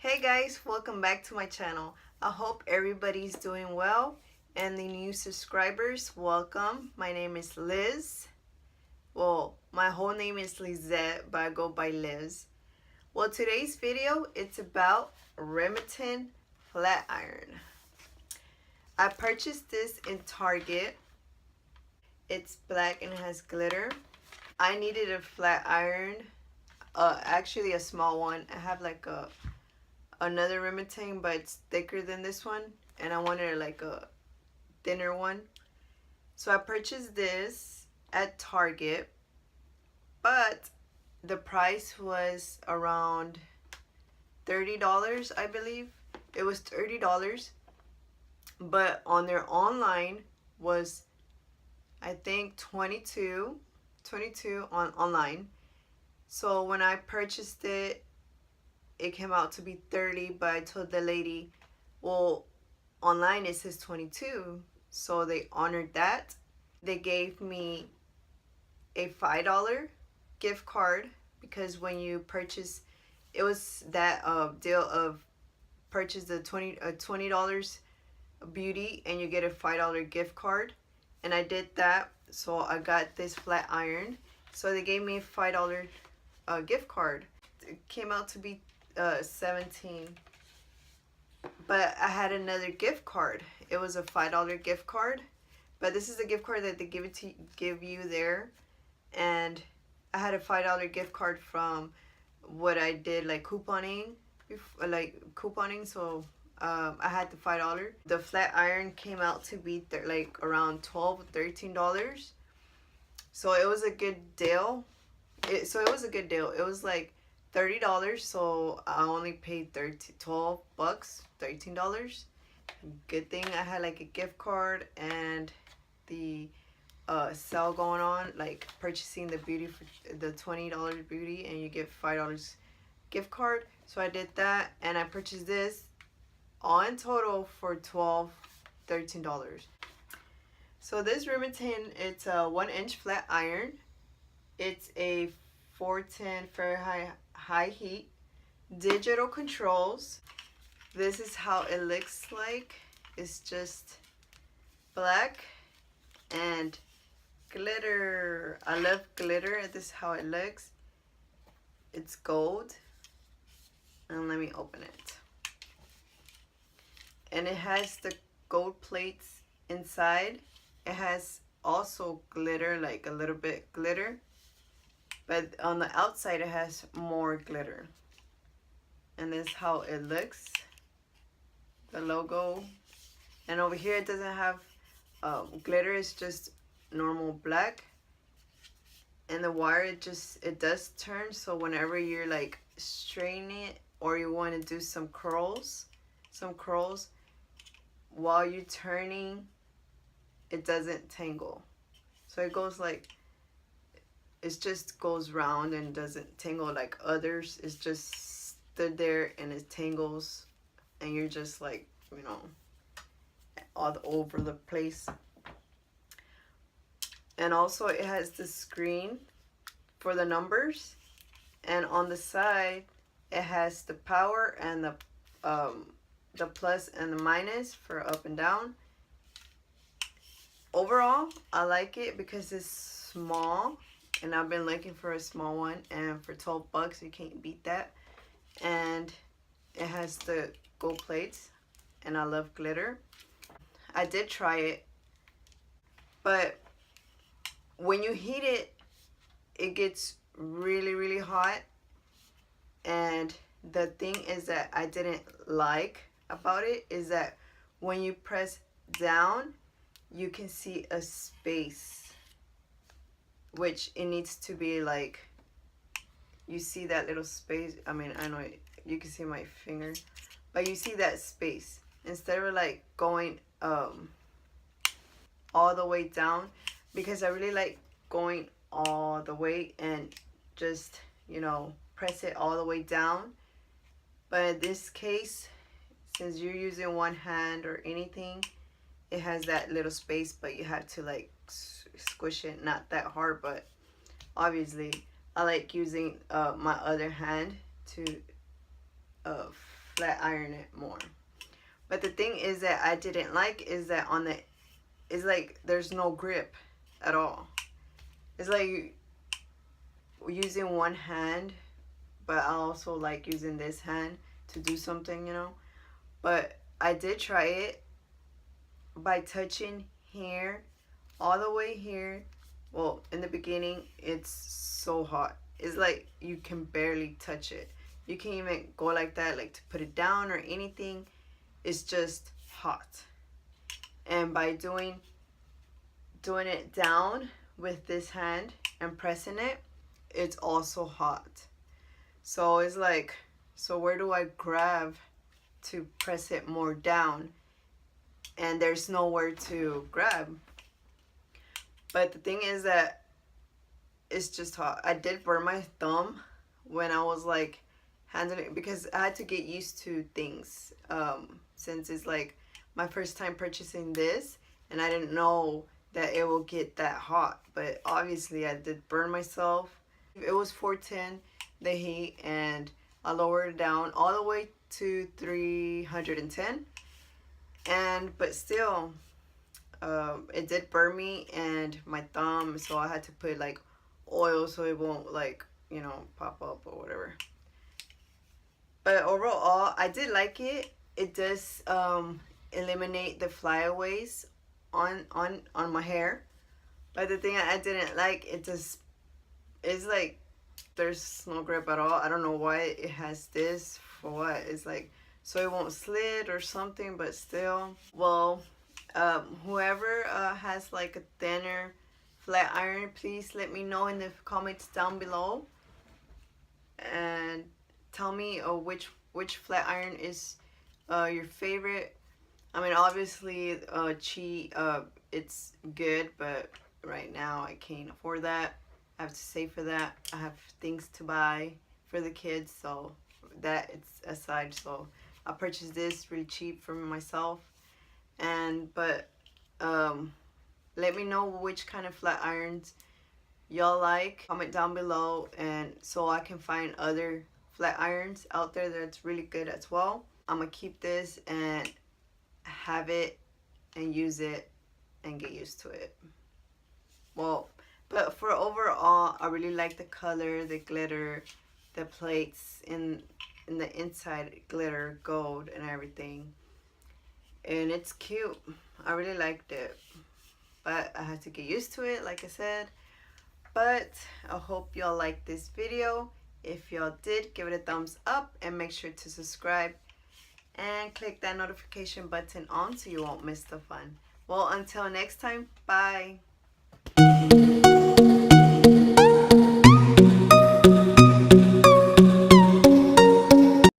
Hey guys, welcome back to my channel. I hope everybody's doing well, and the new subscribers, welcome. My name is Liz. Well, my whole name is Lizette, but I go by Liz. Well, today's video, it's about Remington flat iron. I purchased this in Target. It's black and it has glitter. I needed a flat iron, actually a small one. I have like another Remington, but it's thicker than this one, and I wanted like a thinner one. So I purchased this at Target, but the price was around $30, I believe. It was $30, but on their online was, I think, 22 on online. So when I purchased it, it came out to be 30, but I told the lady, well, online it says 22, so they honored that. They gave me a $5 gift card, because when you purchase, it was that deal of purchase the $20 beauty and you get a $5 gift card, and I did that, so I got this flat iron. So they gave me a $5 gift card. It came out to be 17, but I had another gift card. It was a $5 gift card, but this is a gift card that they give you there, and I had a $5 gift card from what I did, like couponing, so I had the $5. The flat iron came out to be like around $12 $13, so it was a good deal. It was a good deal. It was like $30, so I only paid $12, $13. Good thing I had like a gift card and the sale going on, like purchasing the beauty for the $20 beauty and you get $5 gift card. So I did that, and I purchased this all in total for $12 $13. So this Remington, it's a 1-inch flat iron. It's a 410 Fahrenheit high heat, digital controls. This is how it looks like. It's just black and glitter. I love glitter. This is how it looks. It's gold, and let me open it. And it has the gold plates inside. It has also glitter, like a little bit glitter, but on the outside it has more glitter. And this is how it looks, the logo. And over here it doesn't have glitter, it's just normal black. And the wire, it does turn, so whenever you're like straightening it or you want to do some curls while you're turning, it doesn't tangle. So it goes like, it just goes round and doesn't tangle like others. It's just stood there and it tangles, and you're just like, all over the place. And also it has the screen for the numbers, and on the side it has the power and the plus and the minus for up and down. Overall, I like it because it's small, and I've been looking for a small one, and for $12 you can't beat that. And it has the gold plates, and I love glitter. I did try it, but when you heat it, it gets really hot. And the thing is that I didn't like about it is that when you press down, you can see a space, which it needs to be like, you see that little space. I mean, I know you can see my finger, but you see that space. Instead of like going all the way down, because I really like going all the way and just, press it all the way down. But in this case, since you're using one hand or anything, it has that little space, but you have to like squish it, not that hard, but obviously I like using my other hand to flat iron it more. But the thing is that I didn't like is that on the, it's like there's no grip at all. It's like using one hand, but I also like using this hand to do something, you know. But I did try it by touching here, all the way here. Well, in the beginning, it's so hot. It's like you can barely touch it. You can't even go like that, like to put it down or anything. It's just hot. And by doing it down with this hand and pressing it, it's also hot. So it's like, so where do I grab to press it more down? And there's nowhere to grab. But the thing is that it's just hot. I did burn my thumb when I was like handling it, because I had to get used to things, since it's like my first time purchasing this, and I didn't know that it will get that hot. But obviously I did burn myself. It was 410 the heat, and I lowered it down all the way to 310, and but still it did burn me and my thumb, so I had to put like oil so it won't, like, you know, pop up or whatever. But overall, I did like it. It does eliminate the flyaways on my hair. But the thing I didn't like, it just is like there's no grip at all. I don't know why it has this, for what. It's like so it won't slid or something, but still. Well, whoever has like a thinner flat iron, please let me know in the comments down below and tell me which flat iron is your favorite. I mean, obviously it's good, but right now I can't afford that. I have to save for that. I have things to buy for the kids, so that it's aside. So I purchased this really cheap for myself. But let me know which kind of flat irons y'all like. Comment down below, and so I can find other flat irons out there that's really good as well. I'm gonna keep this and have it and use it and get used to it. Well, but for overall, I really like the color, the glitter, the plates in the inside glitter gold and everything, and it's cute. I really liked it, but I had to get used to it, like I said. But I hope y'all liked this video. If y'all did, give it a thumbs up and make sure to subscribe and click that notification button on so you won't miss the fun. Well, until next time, bye.